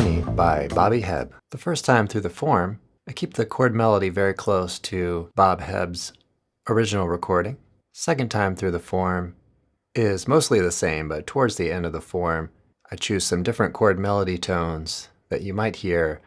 Money by Bobby Hebb. The first time through the form, I keep the chord melody very close to Bob Hebb's original recording. Second time through the form is mostly the same, but towards the end of the form, I choose some different chord melody tones that you might hear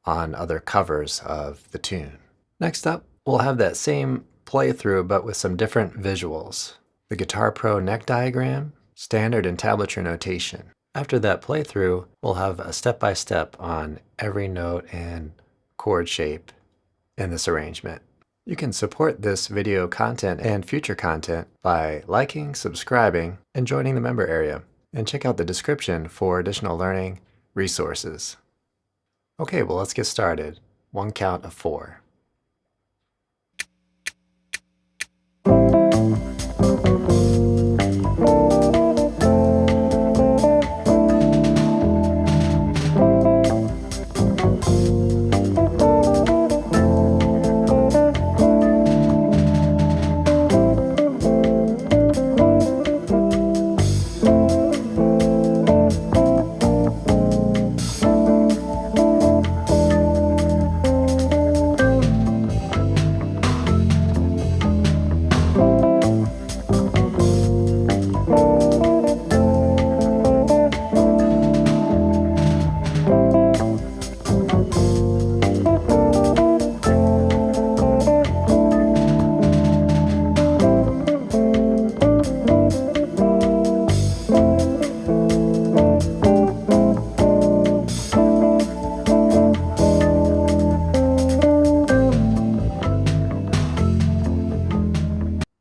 on other covers of the tune. Next up, we'll have that same playthrough, but with some different visuals. The Guitar Pro neck diagram, standard and tablature notation. After that playthrough, we'll have a step-by-step on every note and chord shape in this arrangement. You can support this video content and future content by liking, subscribing, and joining the member area. And check out the description for additional learning resources. Okay, well, let's get started. One count of 4.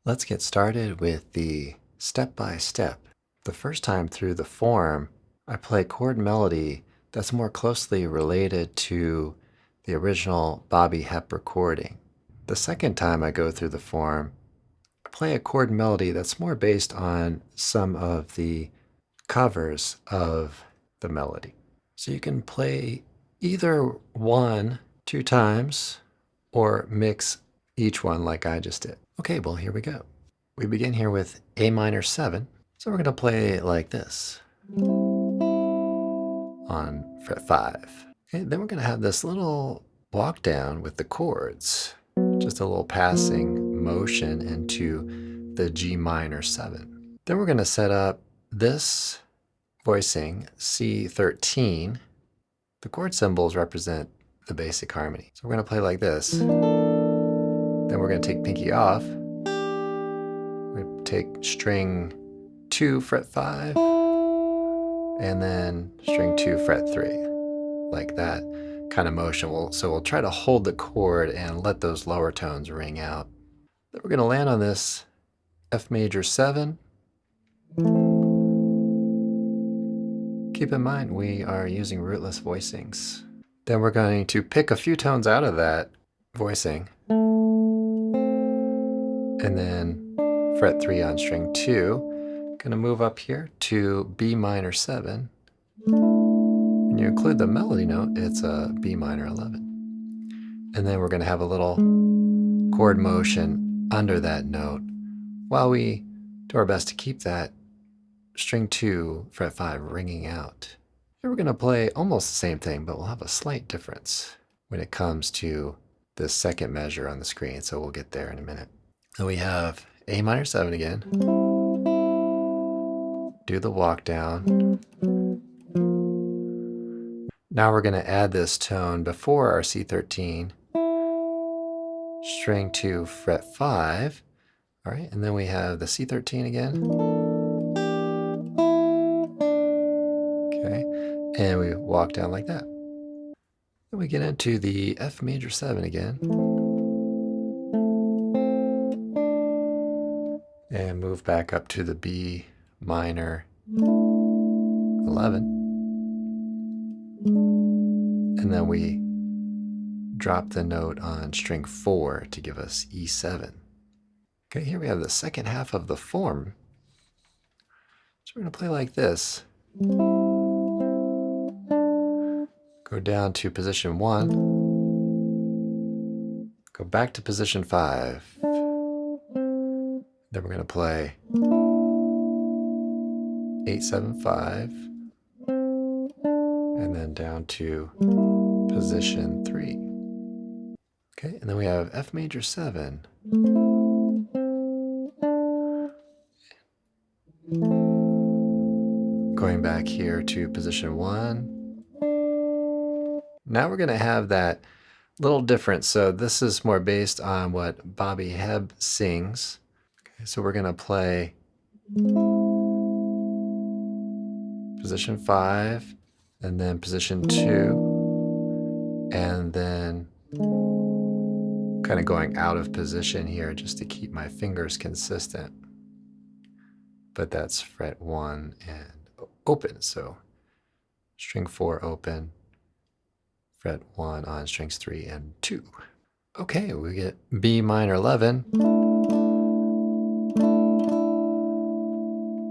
Let's get started with the step-by-step. The first time through the form, I play chord melody that's more closely related to the original Bobby Hebb recording. The second time I go through the form, I play a chord melody that's more based on some of the covers of the melody. So you can play either one 2 times or mix each one like I just did. Okay, well, here we go. We begin here with A minor 7. So we're going to play it like this on fret 5. Okay, then we're going to have this little walk down with the chords, just a little passing motion into the G minor 7. Then we're going to set up this voicing C13. The chord symbols represent the basic harmony. So we're going to play like this. Then we're going to take pinky off. We're going to take string 2, fret 5, and then string 2, fret 3, like that kind of motion. So we'll try to hold the chord and let those lower tones ring out. Then we're going to land on this F major 7. Keep in mind we are using rootless voicings. Then we're going to pick a few tones out of that voicing, and then fret 3 on string 2. Going to move up here to B minor 7. When you include the melody note, it's a B minor 11. And then we're going to have a little chord motion under that note while we do our best to keep that string 2, fret 5 ringing out. Here we're going to play almost the same thing, but we'll have a slight difference when it comes to this second measure on the screen, so we'll get there in a minute. So we have A minor 7 again. Do the walk down. Now we're going to add this tone before our C13. String 2, fret 5. All right, and then we have the C13 again. Okay, and we walk down like that. Then we get into the F major 7 again. And move back up to the B minor 11. And then we drop the note on string 4 to give us E7. Okay, here we have the second half of the form. So we're going to play like this. Go down to position 1. Go back to position 5. Then we're going to play 8, 7, 5, and then then down to position 3. Okay, and then we have F major 7. Going back here to position 1. Now we're going to have that little difference. So this is more based on what Bobby Hebb sings. Okay, so we're going to play position 5, and then position 2, and then kind of going out of position here just to keep my fingers consistent. But that's fret 1 and open. So string 4 open, fret 1 on strings 3 and 2. Okay, we get B minor 11.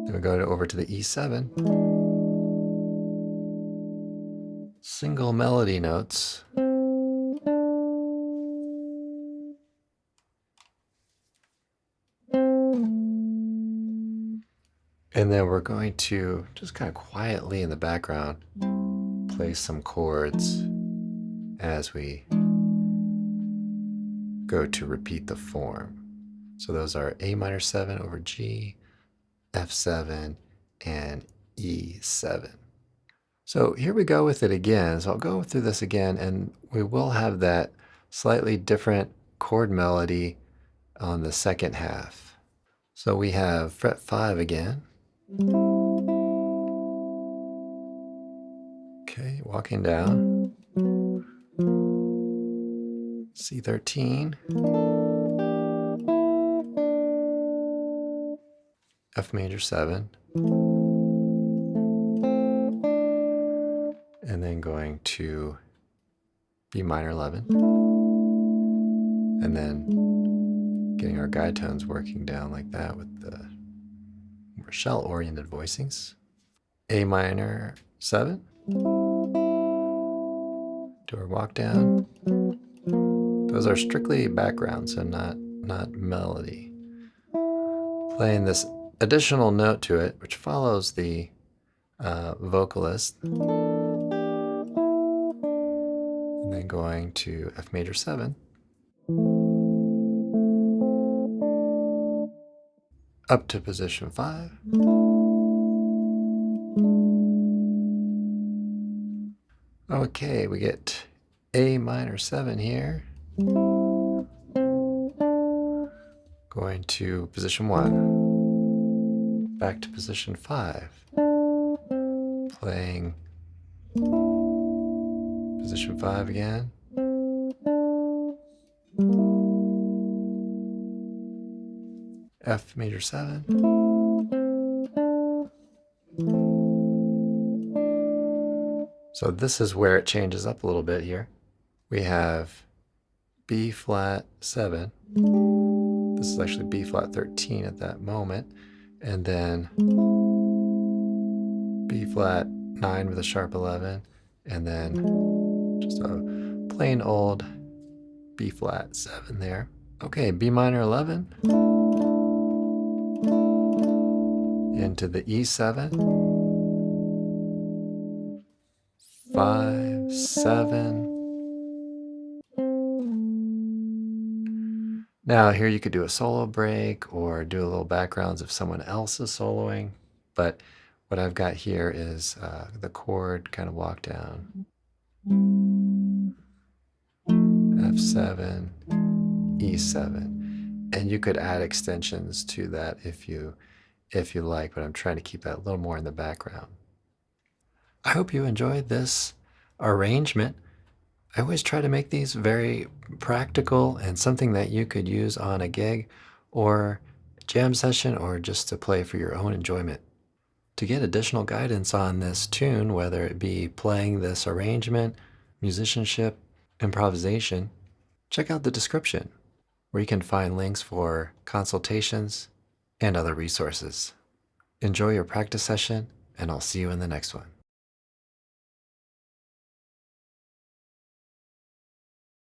Then we go over to the E7. Single melody notes. And then we're going to just kind of quietly in the background play some chords as we go to repeat the form. So those are A minor 7 over G, F7, and E7. So here we go with it again. So I'll go through this again, and we will have that slightly different chord melody on the second half. So we have fret 5 again. Okay, walking down. C13. F major 7. And then going to B minor 11. And then getting our guide tones working down like that with the more shell-oriented voicings. A minor 7. Do our walk down. Those are strictly background, so not melody. Playing this additional note to it, which follows the vocalist. And then going to F major 7. Up to position 5. Okay, we get A minor 7 here. Going to position 1. Back to position 5. Playing position 5 again. F major 7. So this is where it changes up a little bit here. We have B flat 7. This is actually B flat 13 at that moment. And then B flat 9 with a sharp 11. And then just a plain old B flat 7 there. Okay, B minor 11. Into the E7. 5, 7. Now here you could do a solo break or do a little backgrounds if someone else is soloing, but what I've got here is the chord kind of walk down. F7, E7, and you could add extensions to that if you like, but I'm trying to keep that a little more in the background. I hope you enjoyed this arrangement. I always try to make these very practical and something that you could use on a gig or jam session or just to play for your own enjoyment. To get additional guidance on this tune, whether it be playing this arrangement, musicianship, improvisation, check out the description where you can find links for consultations and other resources. Enjoy your practice session, and I'll see you in the next one.